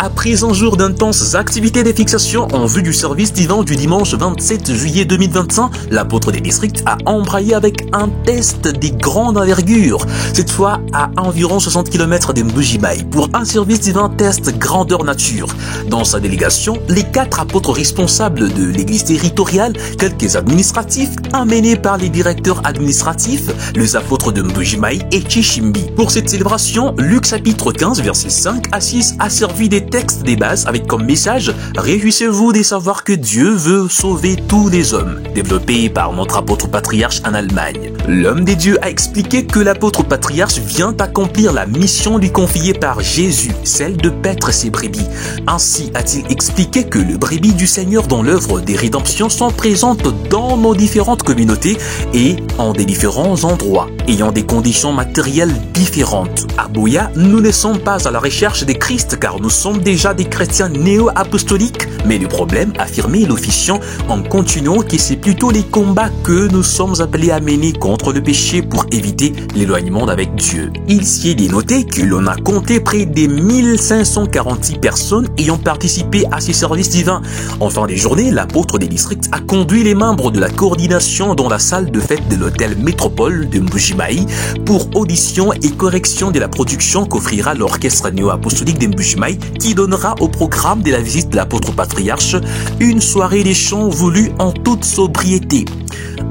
Après un jour d'intenses activités de fixation en vue du service divin du dimanche 27 juillet 2025, l'apôtre des districts a embrayé avec un test de grande envergure, cette fois à environ 60 km de Mbujimayi, pour un service divin test grandeur nature. Dans sa délégation, les 4 apôtres responsables de l'église territoriale, quelques administratifs emmenés par les directeurs administratifs, les apôtres de Mbujimayi et Chishimbi. Pour cette célébration, Luc chapitre 15 verset 5 à 6 a servi des textes des bases avec comme message « Réjouissez-vous de savoir que Dieu veut sauver tous les hommes », développé par notre apôtre patriarche en Allemagne. L'homme des dieux a expliqué que l'apôtre patriarche vient accomplir la mission lui confiée par Jésus, celle de paître ses brebis. Ainsi a-t-il expliqué que les brebis du Seigneur dans l'œuvre des rédemptions sont présentes dans nos différentes communautés et en des différents endroits, ayant des conditions matérielles différentes. À Buea, nous ne sommes pas à la recherche des Christ car nous sommes déjà des chrétiens néo-apostoliques, mais le problème, affirmé l'officiant en continuant, que c'est plutôt les combats que nous sommes appelés à mener contre le péché pour éviter l'éloignement d'avec Dieu. Il s'y est dénoté que l'on a compté près des 1546 personnes ayant participé à ces services divins. En fin de journée, l'apôtre des districts a conduit les membres de la coordination dans la salle de fête de l'hôtel Métropole de Mbujimayi pour audition et correction de la production qu'offrira l'orchestre néo-apostolique de Mbujimayi, qui donnera au programme de la visite de l'apôtre patriarche une soirée des chants voulue en toute sobriété.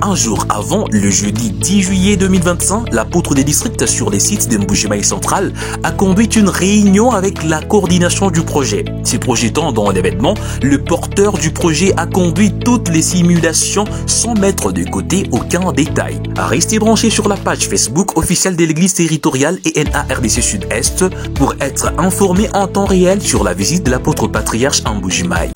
Un jour avant, le jeudi 10 juillet 2025, l'apôtre des districts sur les sites de Mbujimayi Central a conduit une réunion avec la coordination du projet. Se projetant dans l'événement, le porteur du projet a conduit toutes les simulations sans mettre de côté aucun détail. Restez branchés sur la page Facebook officielle de l'église territoriale ENA RDC Sud-Est pour être informés en temps réel sur la visite de l'apôtre patriarche en Mbujimayi.